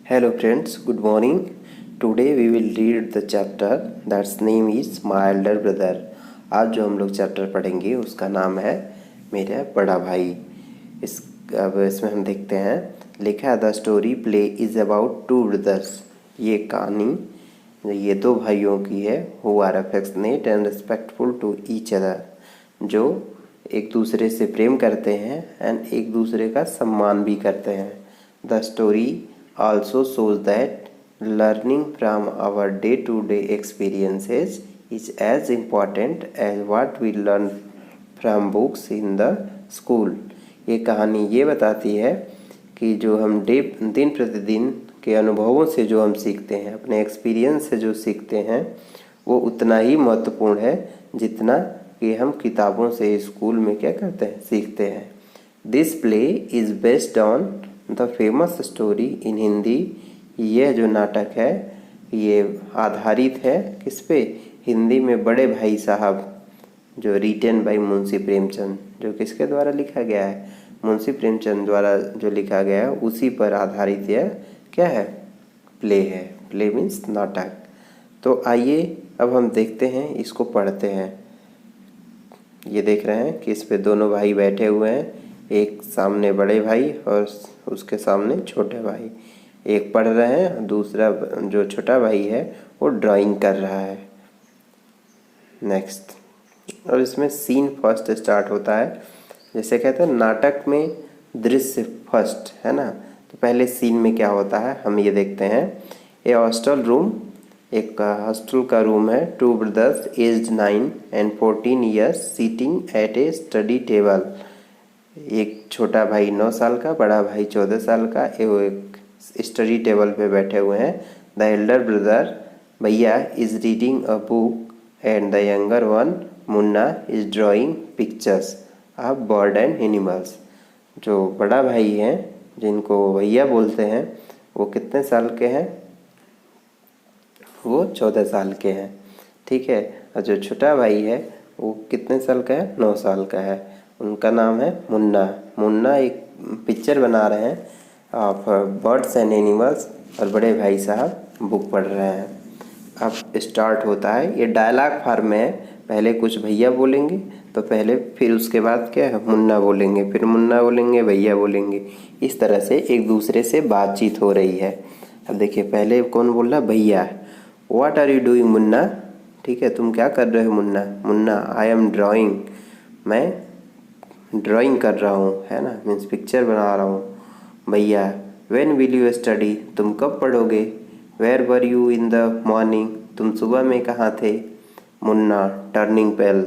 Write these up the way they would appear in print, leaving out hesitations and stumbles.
Hello friends, good morning. Today we will read the chapter that's name is My Elder Brother. आज जो हम लोग chapter पढ़ेंगे उसका नाम है मेरा बड़ा भाई। इस अब इसमें हम देखते हैं लिखा है the story play is about two brothers. ये कहानी ये दो भाइयों की है who are affectionate and respectful to each other, जो एक दूसरे से प्रेम करते हैं एंड एक दूसरे का सम्मान भी करते हैं। The story also shows that learning from our day-to-day experiences is as important as what we learn from books in the school। ये कहानी ये बताती है कि जो हम दिन प्रतिदिन के अनुभवों से जो हम सीखते हैं, अपने एक्सपीरियंस से जो सीखते हैं, वो उतना ही महत्वपूर्ण है जितना कि हम किताबों से स्कूल में क्या करते हैं, सीखते हैं। This play is based on the famous story in Hindi. यह जो नाटक है ये आधारित है किस पे, हिंदी में बड़े भाई साहब, जो रिटेन बाय मुंशी प्रेमचंद, जो किसके द्वारा लिखा गया है, मुंशी प्रेमचंद द्वारा जो लिखा गया है उसी पर आधारित यह क्या है, प्ले है। प्ले मीन्स नाटक। तो आइए अब हम देखते हैं, इसको पढ़ते हैं। ये देख रहे हैं कि इस पे दोनों भाई बैठे हुए हैं, एक सामने बड़े भाई और उसके सामने छोटे भाई। एक पढ़ रहे हैं, दूसरा जो छोटा भाई है वो ड्राइंग कर रहा है। नेक्स्ट, और इसमें सीन फर्स्ट स्टार्ट होता है। जैसे कहते हैं नाटक में दृश्य फर्स्ट है ना, तो पहले सीन में क्या होता है हम ये देखते हैं। ए हॉस्टल रूम, एक हॉस्टल का रूम है। Two brothers aged 9 and 14 years sitting at a study table. एक छोटा भाई 9 साल का, बड़ा भाई 14 साल का, वो एक स्टडी टेबल पे बैठे हुए हैं। द एल्डर ब्रदर भैया is reading a book and the younger one Munna is drawing pictures of bird and animals. जो बड़ा भाई हैं जिनको भैया बोलते हैं वो कितने साल के हैं, वो 14 साल के हैं, ठीक है। और जो छोटा भाई है वो कितने साल का है, 9 साल का है। उनका नाम है मुन्ना। मुन्ना एक पिक्चर बना रहे हैं ऑफ बर्ड्स एंड एनिमल्स और बड़े भाई साहब बुक पढ़ रहे हैं। अब स्टार्ट होता है, ये डायलॉग फॉर्म में है। पहले कुछ भैया बोलेंगे तो पहले, फिर उसके बाद क्या है मुन्ना बोलेंगे, फिर मुन्ना बोलेंगे, भैया बोलेंगे। इस तरह से एक दूसरे से बातचीत हो रही है। अब देखिए पहले कौन बोल रहा, भैया। What are you doing Munna, ठीक है तुम क्या कर रहे हो Munna. Munna I am drawing, मैं ड्राइंग कर रहा हूँ, है ना, मीन्स पिक्चर बना रहा हूँ। भैया व्हेन विल यू स्टडी, तुम कब पढ़ोगे। Where were you in the morning, तुम सुबह में कहाँ थे। मुन्ना टर्निंग पेल,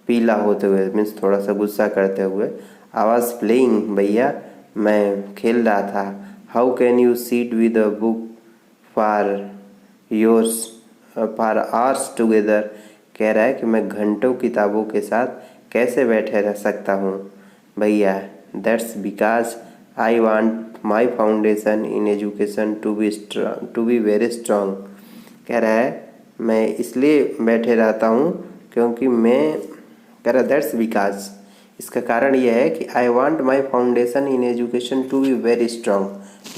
पीला होते हुए, मीन्स थोड़ा सा गुस्सा करते हुए। आई वॉज प्लेइंग, भैया मैं खेल रहा था। How can you seat with a book for yours for hours together, कह रहा है कि मैं घंटों किताबों के साथ कैसे बैठे रह सकता हूँ। भैया that's because I want my foundation in education to be very strong, कह रहा है मैं इसलिए बैठे रहता हूँ क्योंकि मैं, कह रहा दैट्स बिकॉज, इसका कारण यह है कि I want my foundation in education to be very strong,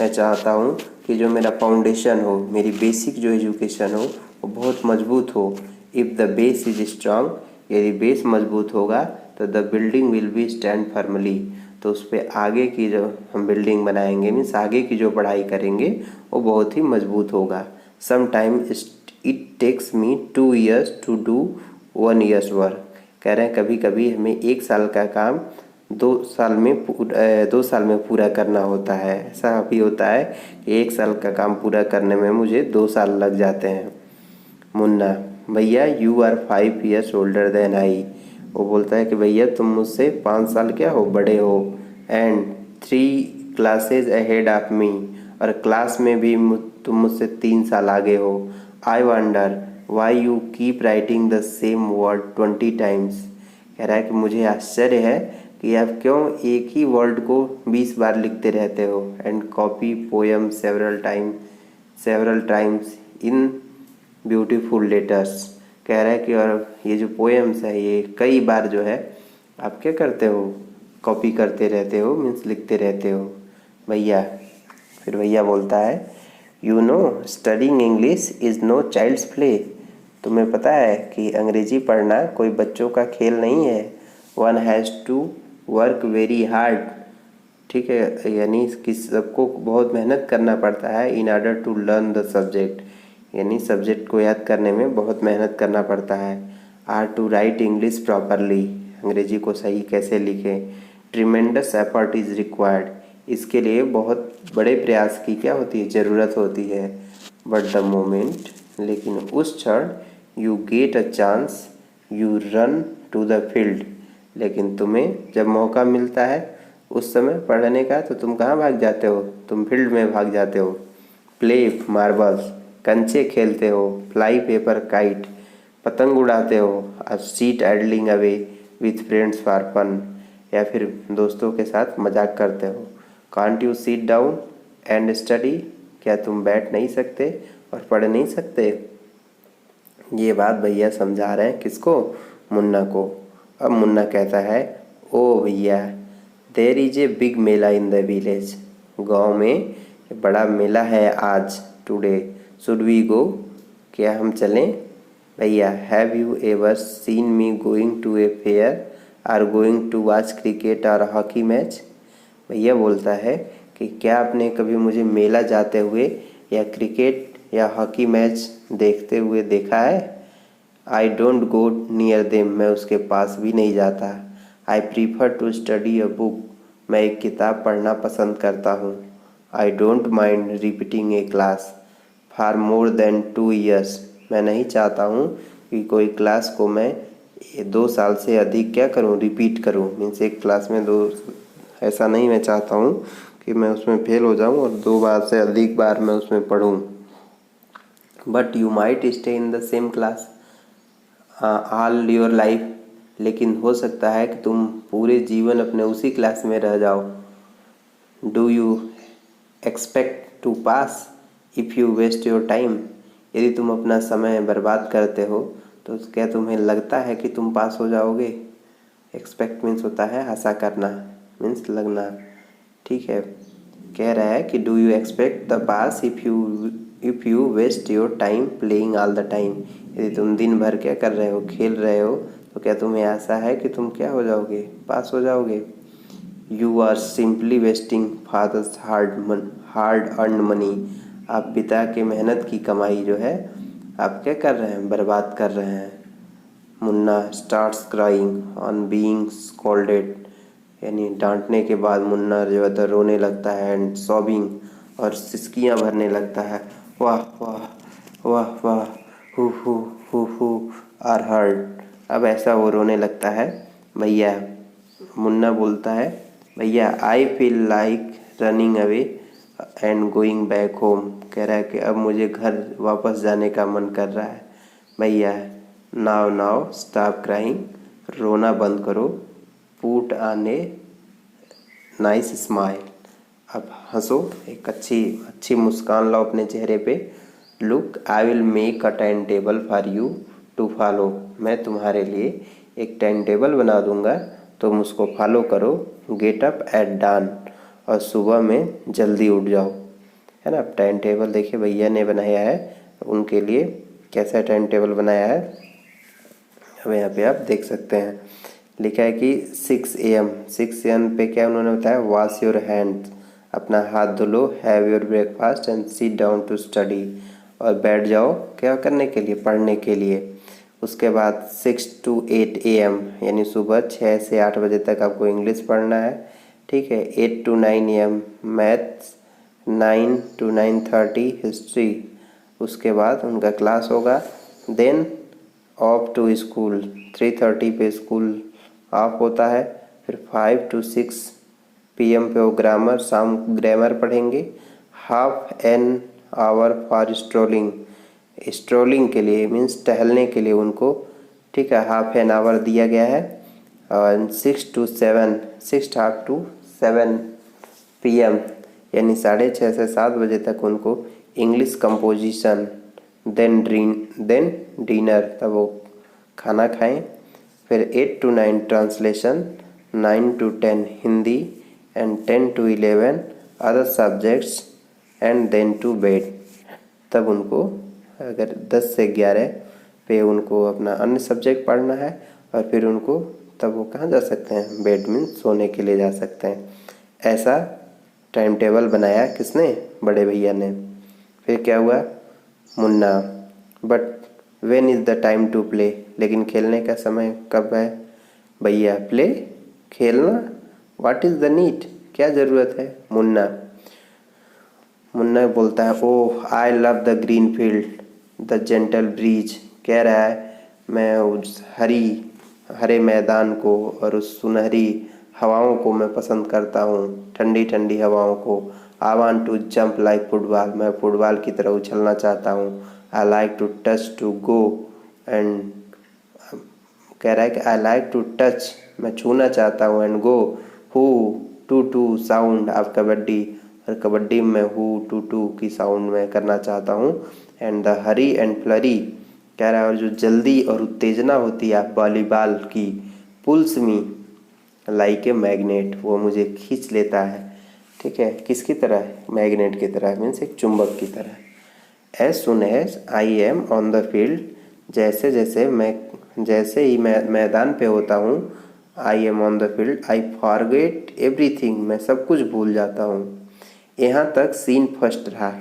मैं चाहता हूँ कि जो मेरा फाउंडेशन हो, मेरी बेसिक जो एजुकेशन हो वो बहुत मजबूत हो। If the base is strong, यदि बेस मजबूत होगा तो the building will be stand firmly, तो उस पर आगे की जो हम बिल्डिंग बनाएंगे, मीन्स आगे की जो पढ़ाई करेंगे वो बहुत ही मजबूत होगा। Some time it takes me 2 years to do 1 year's work, कह रहे हैं कभी कभी हमें 1 साल का काम 2 साल में पूरा करना होता है। ऐसा भी होता है कि 1 साल का काम पूरा करने में मुझे 2 साल लग जाते हैं। मुन्ना भैया you are 5 years older than I, वो बोलता है कि भैया तुम मुझसे 5 साल क्या हो, बड़े हो। And 3 classes ahead of me, और क्लास में भी तुम मुझसे 3 साल आगे हो। I wonder why you keep writing the same word 20 times, कह रहा है कि मुझे आश्चर्य है कि आप क्यों एक ही वर्ड को 20 बार लिखते रहते हो। And copy poem several times in beautiful letters, कह रहा है कि और ये जो पोएम्स है ये कई बार जो है आप क्या करते हो, कॉपी करते रहते हो, मीन्स लिखते रहते हो। भैया, फिर भैया बोलता है you know studying English is no child's play. तुम्हें पता है कि अंग्रेजी पढ़ना कोई बच्चों का खेल नहीं है। One has to work very hard. ठीक है, यानी कि सबको बहुत मेहनत करना पड़ता है in order to learn the subject, यानी सब्जेक्ट को याद करने में बहुत मेहनत करना पड़ता है। Or to write English properly, अंग्रेजी को सही कैसे लिखें। ट्रिमेंडस एफर्ट इज़ रिक्वायर्ड, इसके लिए बहुत बड़े प्रयास की क्या होती है, ज़रूरत होती है। बट द मोमेंट, लेकिन उस क्षण, you get a chance you run to the field, लेकिन तुम्हें जब मौका मिलता है उस समय पढ़ने का तो तुम कहाँ भाग जाते हो, तुम फील्ड में भाग जाते हो। प्ले मार्बल्स, कंचे खेलते हो। फ्लाई पेपर काइट, पतंग उड़ाते हो। A sit idling away with friends for fun, या फिर दोस्तों के साथ मजाक करते हो। Can't you sit down and study, क्या तुम बैठ नहीं सकते और पढ़ नहीं सकते। ये बात भैया समझा रहे हैं किसको, मुन्ना को। अब मुन्ना कहता है, ओ भैया there is a big Mela in the village, गाँव में बड़ा मेला है आज, टुडे शुड वी गो, क्या हम चलें। भैया have you ever seen me going to a fair or going to watch cricket और हॉकी मैच। भैया बोलता है कि क्या आपने कभी मुझे मेला जाते हुए या क्रिकेट या हॉकी मैच देखते हुए देखा है। I don't go near them, मैं उसके पास भी नहीं जाता। I prefer to study a book, मैं एक किताब पढ़ना पसंद करता हूँ। I don't mind repeating a class for more than 2 years, मैं नहीं चाहता हूँ कि कोई क्लास को मैं 2 साल से अधिक क्या करूँ, रिपीट करूँ। मीन्स एक क्लास में ऐसा नहीं मैं चाहता हूँ कि मैं उसमें फेल हो जाऊँ और 2 बार से अधिक बार मैं उसमें पढ़ूँ। But you might stay in the same class all your life, लेकिन हो सकता है कि तुम पूरे जीवन अपने उसी क्लास में रह जाओ। Do you expect to pass if you waste your time, यदि तुम अपना समय बर्बाद करते हो तो क्या तुम्हें लगता है कि तुम पास हो जाओगे। एक्सपेक्ट मीन्स होता है आशा करना, मीन्स लगना। ठीक है, कह रहा है कि do you expect the pass if you waste your time playing all the time, यदि तुम दिन भर क्या कर रहे हो, खेल रहे हो, तो क्या तुम्हें आशा है कि तुम क्या हो जाओगे, पास हो जाओगे। You are simply wasting father's hard earn money, आप पिता के मेहनत की कमाई जो है आप क्या कर रहे हैं, बर्बाद कर रहे हैं। Munna starts crying on being scolded, यानी डांटने के बाद मुन्ना जो है तो रोने लगता है। एंड सॉबिंग, और सिसकियाँ भरने लगता है। वाह वाह वाह वाह, हु आर हर्ड, अब ऐसा वो रोने लगता है। भैया मुन्ना बोलता है, भैया I feel like running away and going back home, कह रहा है कि अब मुझे घर वापस जाने का मन कर रहा है। भैया नाव स्टॉप क्राइंग, रोना बंद करो। Put on a nice smile, अब हंसो, एक अच्छी मुस्कान लाओ अपने चेहरे पे। Look I will make a time table for you to follow, मैं तुम्हारे लिए एक टाइम टेबल बना दूंगा, तुम उसको फॉलो करो। गेट अप एट डान, और सुबह में जल्दी उठ जाओ, है ना। टाइम टेबल देखिए भैया ने बनाया है उनके लिए, कैसा टाइम टेबल बनाया है अब यहाँ पे आप देख सकते हैं। लिखा है कि 6 AM, 6 AM पे क्या उन्होंने बताया, वॉश योर हैंड्स, अपना हाथ धो लो। Have your breakfast and sit down to study, और बैठ जाओ क्या करने के लिए, पढ़ने के लिए। उसके बाद 6 to 8 AM, यानी सुबह 6 से 8 बजे तक आपको इंग्लिश पढ़ना है। ठीक है, 8 to 9 AM maths, 9 to 9:30 history, उसके बाद उनका क्लास होगा। देन ऑफ टू स्कूल, 3:30 पे स्कूल ऑफ होता है। फिर 5 to 6 PM पे वो ग्रामर पढ़ेंगे। Half an hour for strolling के लिए मीन्स टहलने के लिए उनको, ठीक है, हाफ एन आवर दिया गया है। और 6 to 7 PM, यानी 6:30 से 7 बजे तक उनको इंग्लिश कंपोजिशन। देन डिनर, तब वो खाना खाएं। फिर 8 to 9 translation, 9 to 10 Hindi, and 10 to 11 other subjects, and then to bed. तब उनको अगर 10 से 11 पे उनको अपना अन्य सब्जेक्ट पढ़ना है और फिर उनको तब वो कहाँ जा सकते हैं, बेड में सोने के लिए जा सकते हैं। ऐसा टाइम टेबल बनाया किसने, बड़े भैया ने। फिर क्या हुआ, Munna, but when is the time to play, लेकिन खेलने का समय कब है भैया, प्ले खेलना, व्हाट इज़ द नीड, क्या ज़रूरत है। मुन्ना मुन्ना बोलता है oh I love the green field the gentle breeze, कह रहा है मैं उस हरे मैदान को और उस सुनहरी हवाओं को मैं पसंद करता हूँ, ठंडी ठंडी हवाओं को। I want to jump like football, मैं फुटबॉल की तरह उछलना चाहता हूँ। I like to touch to go and, कह रहा है कि आई लाइक टू टच, मैं छूना चाहता हूँ, एंड गो हु टू टू साउंड ऑफ कबड्डी, और कबड्डी में हु टू टू की साउंड में करना चाहता हूँ। And the hurry and flurry, कह रहा है और जो जल्दी और उत्तेजना होती है वॉलीबॉल की, pulls me like a magnet, वो मुझे खींच लेता है। ठीक है, किसकी तरह, मैग्नेट की तरह, मीन्स एक चुंबक की तरह। As soon as I am on the field, जैसे ही मैं मैदान पे होता हूँ, I am on the field I forget everything, मैं सब कुछ भूल जाता हूँ। यहाँ तक सीन फर्स्ट रहा।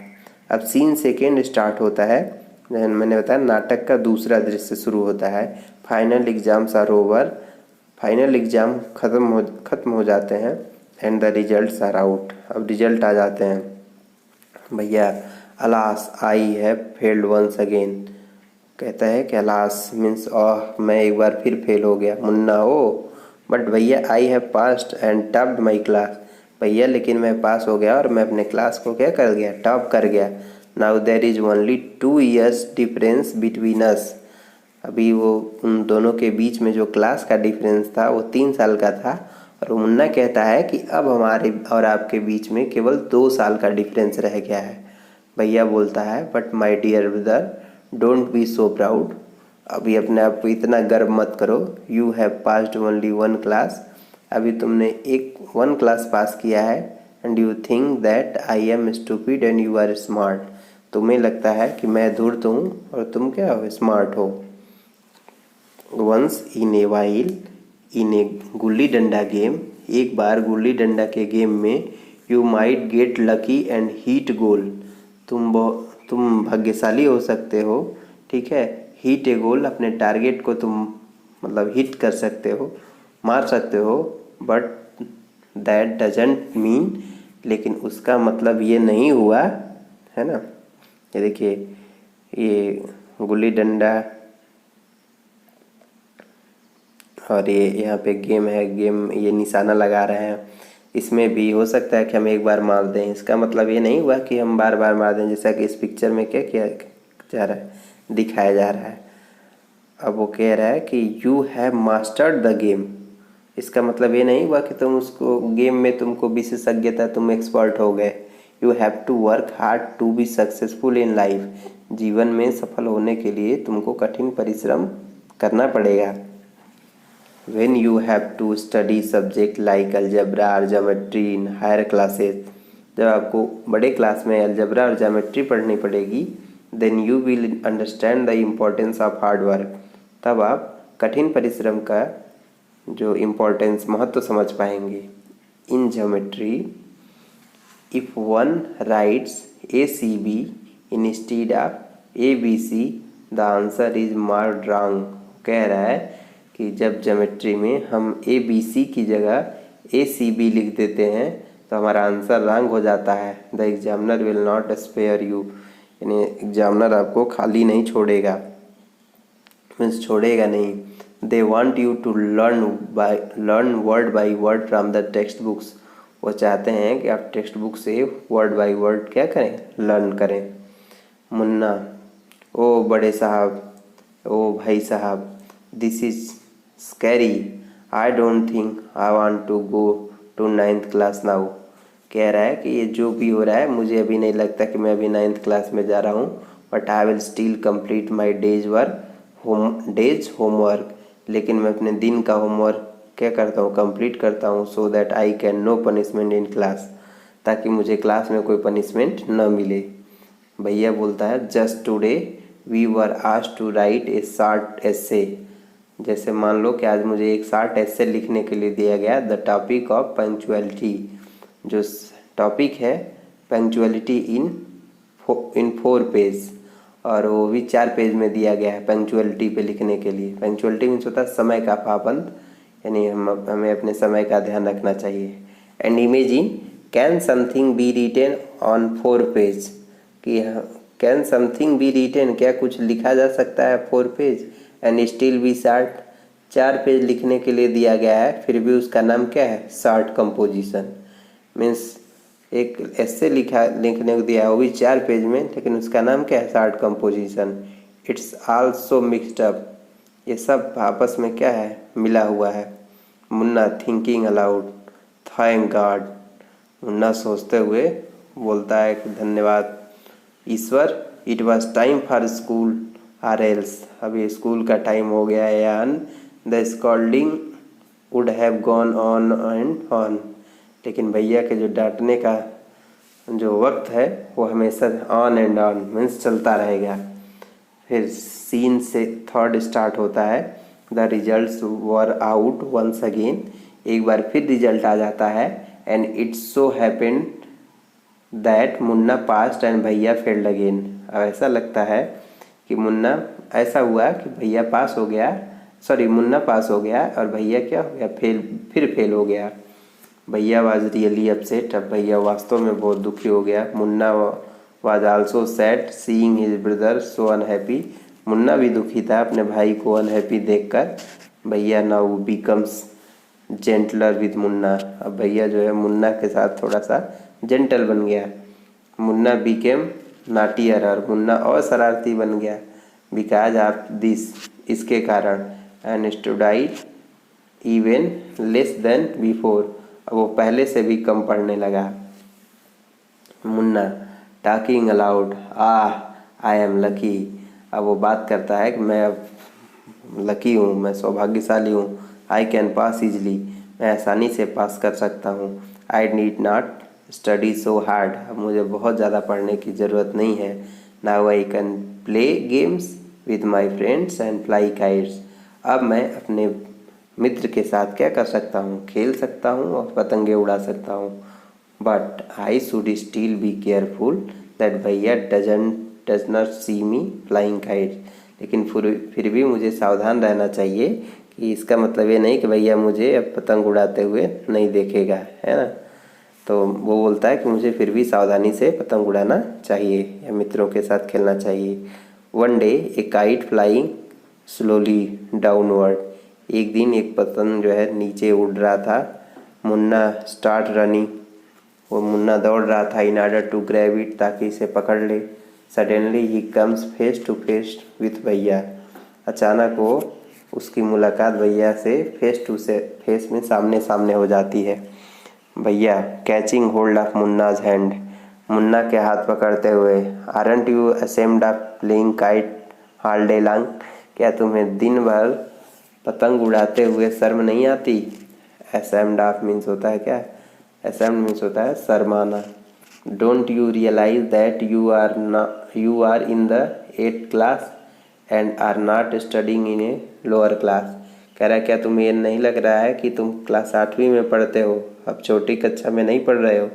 अब सीन सेकेंड स्टार्ट होता है। मैंने बताया नाटक का दूसरा दृश्य शुरू होता है। Final exams are over, final exam ख़त्म हो जाते हैं। And the results are out, अब रिजल्ट आ जाते हैं। भैया alas I have failed once again, कहता है कि अलास मीन्स मैं एक बार फिर फेल हो गया। मुन्ना हो, बट भैया I have passed and topped my class, भैया लेकिन मैं पास हो गया और मैं अपने क्लास को क्या कर गया, टॉप कर गया। Now there is only 2 years difference between us, अभी वो उन दोनों के बीच में जो क्लास का डिफरेंस था वो 3 साल का था। और मुन्ना कहता है कि अब हमारे और आपके बीच में केवल 2 साल का डिफरेंस रह गया है। भैया बोलता है but my dear brother don't be so proud, अभी अपने आप को इतना गर्व मत करो। You have passed only 1 class, अभी तुमने 1 क्लास पास किया है। And you think that I am stupid and you are smart, तुम्हें लगता है कि मैं धूर्त हूँ और तुम क्या हो, स्मार्ट हो। Once in a while in A gulli danda game, एक बार गुल्ली डंडा के गेम में, you might get lucky and hit goal, तुम भाग्यशाली हो सकते हो। ठीक है, हीट ए गोल, अपने टारगेट को तुम मतलब हिट कर सकते हो, मार सकते हो। बट दैट डजंट मीन, लेकिन उसका मतलब ये नहीं हुआ है ना। ये देखिए, ये गुल्ली डंडा और ये यहाँ पे गेम है, गेम ये निशाना लगा रहे हैं, इसमें भी हो सकता है कि हम एक बार मार दें, इसका मतलब ये नहीं हुआ कि हम बार बार मार दें, जैसा कि इस पिक्चर में क्या किया जा रहा है, दिखाया जा रहा है। अब वो कह रहा है कि you have mastered the game, इसका मतलब ये नहीं हुआ कि तुम उसको गेम में तुमको विशेषज्ञता, तुम एक्सपर्ट हो गए। You have to work hard to be successful in life, जीवन में सफल होने के लिए तुमको कठिन परिश्रम करना पड़ेगा। When you have to study subject like algebra or geometry in higher classes, जब आपको बड़े क्लास में अलजबरा और ज्योमेट्री पढ़नी पड़ेगी, then you will understand the importance of hard work, तब आप कठिन परिश्रम का जो इम्पोर्टेंस, महत्व समझ पाएंगे। In geometry if one writes ACB instead of ABC, the answer is marked wrong, कह रहा है कि जब ज्योमेट्री में हम ABC की जगह ACB लिख देते हैं तो हमारा आंसर रॉन्ग हो जाता है। The examiner will not spare you, यानी एग्जामिनर आपको खाली नहीं छोड़ेगा, मीन्स छोड़ेगा नहीं। They want you to learn word by word from the text books, वो चाहते हैं कि आप टेक्स्ट बुक से वर्ड बाय वर्ड क्या करें, लर्न करें। मुन्ना, ओ बड़े साहब, ओ भाई साहब, this is scary, I don't think I want to go to 9th class now, कह रहा है कि ये जो भी हो रहा है मुझे अभी नहीं लगता कि मैं अभी 9th क्लास में जा रहा हूँ। But I will still complete my days homework, लेकिन मैं अपने दिन का होमवर्क क्या करता हूँ, कंप्लीट करता हूँ। So that I can no punishment in class, ताकि मुझे क्लास में कोई पनिशमेंट न मिले। भैया बोलता है just today we were asked to write a short essay. जैसे मान लो कि आज मुझे एक शॉर्ट एसे लिखने के लिए दिया गया, द टॉपिक ऑफ पंक्चुअलिटी, जो टॉपिक है पंक्चुअलिटी इन 4 पेज, और वो भी 4 पेज में दिया गया है पंक्चुअलिटी पे लिखने के लिए। पंक्चुअलिटी मीन्स होता है समय का पाबंद, यानी हमें अपने समय का ध्यान रखना चाहिए। And imagine can something be written on 4 page, कि कैन समथिंग बी रिटेन, क्या कुछ लिखा जा सकता है 4 page, and still be short, 4 page लिखने के लिए दिया गया है फिर भी उसका नाम क्या है, शॉर्ट कंपोजिशन। मीन्स एक ऐसे लिखने को दिया है वो भी 4 पेज में, लेकिन उसका नाम क्या है, short composition. It's also mixed up, ये सब आपस में क्या है, मिला हुआ है। Munna thinking aloud, thank God, Munna सोचते हुए बोलता है कि धन्यवाद ईश्वर, it was time for school or else, अभी स्कूल का टाइम हो गया है, यान the scolding would have gone on and on, लेकिन भैया के जो डांटने का जो वक्त है वो हमेशा ऑन एंड ऑन मीन्स चलता रहेगा। फिर सीन से 3rd स्टार्ट होता है, the results were out once again, एक बार फिर रिजल्ट आ जाता है, and it's so happened that Munna passed and भैया फेल्ड अगेन। अब ऐसा लगता है कि मुन्ना, ऐसा हुआ कि भैया पास हो गया, सॉरी मुन्ना पास हो गया और भैया क्या हो गया, फिर फेल हो गया। भैया वाज रियली अपसेट, अब भैया वास्तव में बहुत दुखी हो गया। Munna was also sad seeing his brother so unhappy, Munna भी दुखी था अपने भाई को अनहैप्पी देखकर। भैया now becomes gentler with Munna, अब भैया जो है मुन्ना के साथ थोड़ा सा जेंटल बन गया। मुन्ना बिकेम नाटियर, और मुन्ना और शरारती बन गया, बिकॉज ऑफ दिस, इसके कारण, and studied even less than before, अब वो पहले से भी कम पढ़ने लगा। Munna talking aloud, I am lucky, अब वो बात करता है कि मैं अब लकी हूँ, मैं सौभाग्यशाली हूँ। आई कैन पास इजली, मैं आसानी से पास कर सकता हूँ। I need not study so hard, अब मुझे बहुत ज़्यादा पढ़ने की ज़रूरत नहीं है। Now I can play games with my friends and fly kites, अब मैं अपने मित्र के साथ क्या कर सकता हूँ, खेल सकता हूँ और पतंगे उड़ा सकता हूँ। But I should still be careful that भैया does not see me flying kite, लेकिन फिर भी मुझे सावधान रहना चाहिए कि इसका मतलब ये नहीं कि भैया मुझे अब पतंग उड़ाते हुए नहीं देखेगा, है ना। तो वो बोलता है कि मुझे फिर भी सावधानी से पतंग उड़ाना चाहिए या मित्रों के साथ खेलना चाहिए। वन डे ए काइट फ्लाइंग स्लोली डाउनवर्ड, एक दिन एक पतंग जो है नीचे उड़ रहा था। मुन्ना स्टार्ट रनिंग, वो मुन्ना दौड़ रहा था in order to grab it, ताकि इसे पकड़ ले। सडनली ही comes face to face with भैया, अचानक वो उसकी मुलाकात भैया से फेस टू से फेस में सामने सामने हो जाती है। भैया catching hold of Munna's hand, Munna के हाथ पकड़ते हुए, aren't you ashamed of playing kite all day long, क्या तुम्हें दिन भर पतंग उड़ाते हुए शर्म नहीं आती। असेम्ड ऑफ मीन्स होता है क्या, असेम्ड मीन्स होता है शर्माना। Don't you realise that you are in the 8th class and are not studying in a lower class, कह रहा है क्या तुम्हें ये नहीं लग रहा है कि तुम क्लास 8वीं में पढ़ते हो, अब छोटी कक्षा में नहीं पढ़ रहे हो।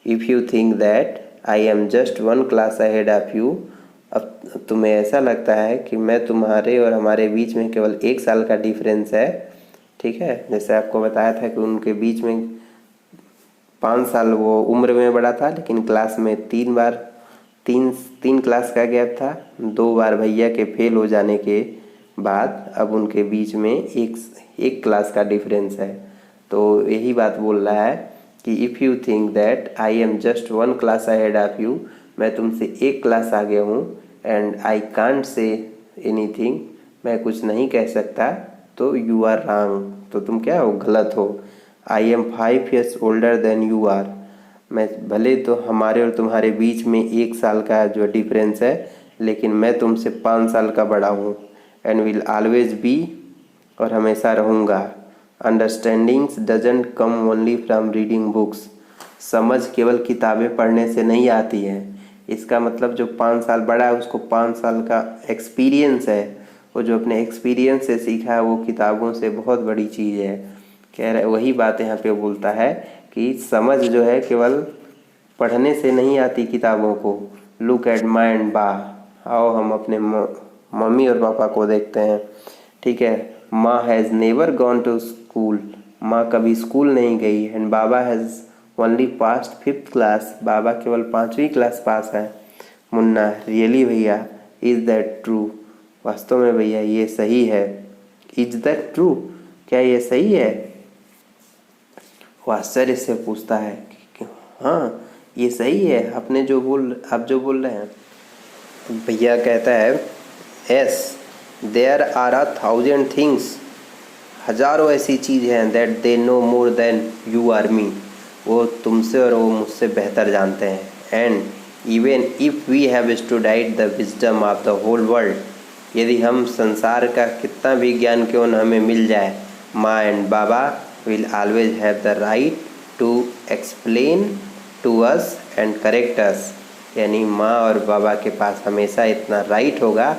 If you think that I am just 1 class ahead of you, अब तुम्हें ऐसा लगता है कि मैं तुम्हारे और हमारे बीच में केवल 1 साल का डिफरेंस है, ठीक है। जैसे आपको बताया था कि उनके बीच में 5 साल वो उम्र में बड़ा था, लेकिन क्लास में 3 क्लास का गैप था। 2 बार भैया के फेल हो जाने के बाद अब उनके बीच में एक क्लास का डिफरेंस है। तो यही बात बोल रहा है कि if you think that I am just 1 class ahead of you, मैं तुमसे 1 क्लास आगे हूँ, and I can't say anything, मैं कुछ नहीं कह सकता, तो यू आर रॉन्ग, तो तुम क्या हो, गलत हो। I am 5 years older than you are, मैं भले तो हमारे और तुम्हारे बीच में 1 साल का जो डिफरेंस है, लेकिन मैं तुमसे 5 साल का बड़ा हूँ। एंड विल ऑलवेज बी, और हमेशा रहूँगा। Understandings doesn't come only from reading books, समझ केवल किताबें पढ़ने से नहीं आती है। इसका मतलब जो 5 साल बड़ा है उसको 5 साल का एक्सपीरियंस है, वो जो अपने एक्सपीरियंस से सीखा है वो किताबों से बहुत बड़ी चीज़ है। कह रहे वही बात यहाँ पे बोलता है कि समझ जो है केवल पढ़ने से नहीं आती किताबों को। लुक एट माँ एंड बा, आओ हम अपने मम्मी और पापा को देखते हैं। ठीक है, माँ has never gone to school, माँ कभी स्कूल नहीं गई। एंड बाबा has only passed 5th class, बाबा केवल 5वीं क्लास पास है। मुन्ना रियली भैया, इज़ दैट ट्रू, वास्तव में भैया ये सही है। इज़ दैट ट्रू, क्या ये सही है? वो आश्चर्य से पूछता है कि हाँ ये सही है, आप जो बोल रहे हैं। भैया कहता है यस, देयर आर 1000 थिंग्स, हजारों ऐसी चीज़ हैं that they know more than you or me, वो तुमसे और वो मुझसे बेहतर जानते हैं। And even if we have studied the wisdom of the whole world, यदि हम संसार का कितना भी ज्ञान क्यों न हमें मिल जाए, माँ and Baba will always have the right to explain to us and correct us, यानी माँ और बाबा के पास हमेशा इतना राइट होगा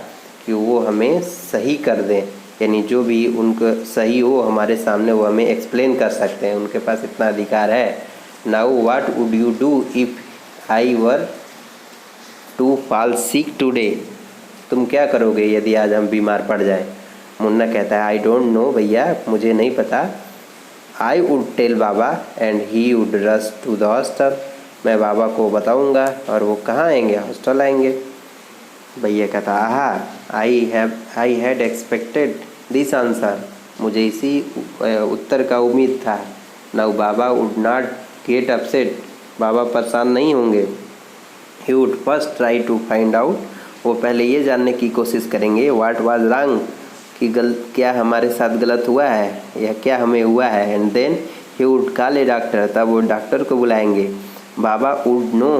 कि वो हमें सही कर दें, यानी जो भी उनको सही हो हमारे सामने वो हमें एक्सप्लेन कर सकते हैं, उनके पास इतना अधिकार है। Now what would you do if I were to fall sick today, तुम क्या करोगे यदि आज हम बीमार पड़ जाएं? मुन्ना कहता है आई डोंट नो भैया, मुझे नहीं पता। I would tell Baba and he would rush to the hostel, मैं बाबा को बताऊंगा और वो कहाँ आएंगे? हॉस्टल आएंगे। भैया कहता आहा, I had expected this answer, मुझे इसी उत्तर का उम्मीद था। नाउ बाबा वुड नॉट गेट अपसेट, बाबा परेशान नहीं होंगे। He would first try to find out, वो पहले ये जानने की कोशिश करेंगे व्हाट वाज रॉन्ग, कि क्या हमारे साथ गलत हुआ है या क्या हमें हुआ है। And then he would call a doctor, तब वो डॉक्टर को बुलाएंगे। बाबा would know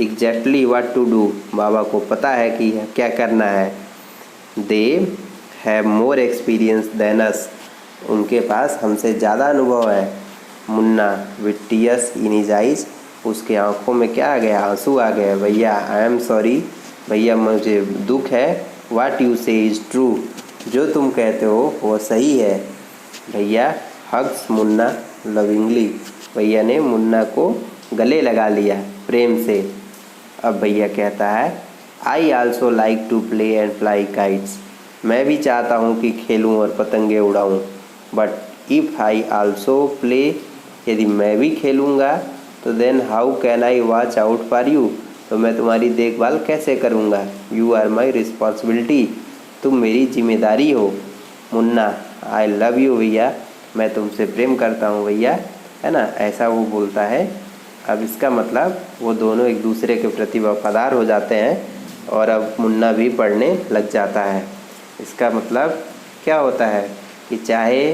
exactly what to do, बाबा को पता है कि क्या करना है। They have more experience than us, उनके पास हमसे ज़्यादा अनुभव है। Munna with tears in his eyes, उसके आंखों में क्या आ गया? आंसू आ गए। भैया आई एम सॉरी, भैया मुझे दुख है। व्हाट यू से इज़ ट्रू, जो तुम कहते हो वो सही है। भैया हग्स मुन्ना लविंगली, भैया ने मुन्ना को गले लगा लिया प्रेम से। अब भैया कहता है I also like to play and fly kites, मैं भी चाहता हूँ कि खेलूँ और पतंगे उड़ाऊँ। But if I also play, यदि मैं भी खेलूँगा तो then how can I watch out for you, तो मैं तुम्हारी देखभाल कैसे करूँगा? यू आर माई रिस्पॉन्सिबिलिटी, तुम मेरी जिम्मेदारी हो। मुन्ना आई लव यू भैया, मैं तुमसे प्रेम करता हूँ भैया, है ना, ऐसा वो बोलता है। अब इसका मतलब वो दोनों एक दूसरे के प्रति वफादार हो जाते हैं और अब मुन्ना भी पढ़ने लग जाता है। इसका मतलब क्या होता है कि चाहे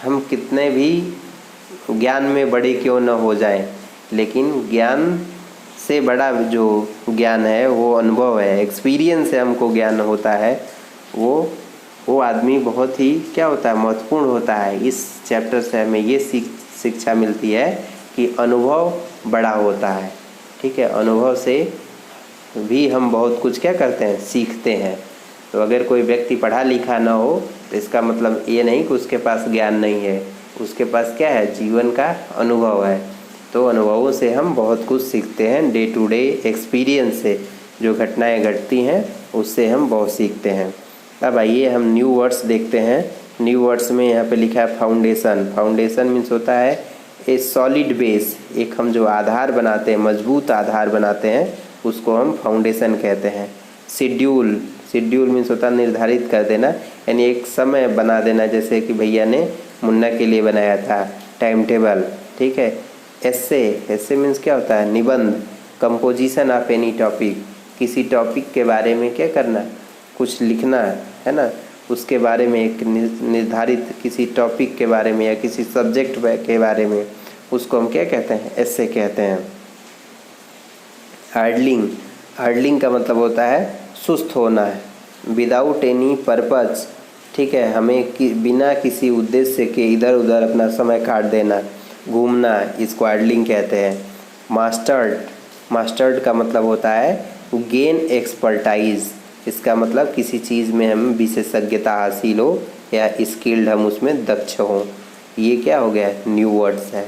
हम कितने भी ज्ञान में बड़े क्यों न हो जाएं, लेकिन ज्ञान से बड़ा जो ज्ञान है वो अनुभव है, एक्सपीरियंस से हमको ज्ञान होता है। वो आदमी बहुत ही क्या होता है, महत्वपूर्ण होता है। इस चैप्टर से हमें ये शिक्षा मिलती है कि अनुभव बड़ा होता है। ठीक है, अनुभव से भी हम बहुत कुछ क्या करते हैं, सीखते हैं। तो अगर कोई व्यक्ति पढ़ा लिखा ना हो तो इसका मतलब ये नहीं कि उसके पास ज्ञान नहीं है, उसके पास क्या है, जीवन का अनुभव है। तो अनुभवों से हम बहुत कुछ सीखते हैं, डे टू डे एक्सपीरियंस से जो घटनाएं घटती हैं उससे हम बहुत सीखते हैं। अब आइए हम न्यू वर्ड्स देखते हैं। न्यू वर्ड्स में यहाँ पे लिखा है फाउंडेशन। फाउंडेशन मीन्स होता है ए सॉलिड बेस, एक हम जो आधार बनाते हैं, मजबूत आधार बनाते हैं, उसको हम फाउंडेशन कहते हैं। शेड्यूल, शेड्यूल मीन्स होता है निर्धारित कर देना, यानी एक समय बना देना, जैसे कि भैया ने मुन्ना के लिए बनाया था टाइम टेबल। ठीक है। एस्से, एस्से मीन्स क्या होता है, निबंध। कंपोजिशन ऑफ एनी टॉपिक, किसी टॉपिक के बारे में क्या करना, कुछ लिखना है ना, उसके बारे में एक निर्धारित किसी टॉपिक के बारे में या किसी सब्जेक्ट के बारे में, उसको हम क्या कहते हैं, एस्से कहते हैं। आइडलिंग, आइडलिंग का मतलब होता है सुस्त होना है। विदाउट एनी पर्पज, ठीक है, हमें बिना किसी उद्देश्य के इधर उधर अपना समय काट देना, घूमना, इसको आइडलिंग कहते हैं। मास्टर्ड, मास्टर्ड का मतलब होता है गेन एक्सपर्टाइज, इसका मतलब किसी चीज़ में हम विशेषज्ञता हासिल हो या स्किल्ड हम उसमें दक्ष हों। ये क्या हो गया, न्यू वर्ड्स है।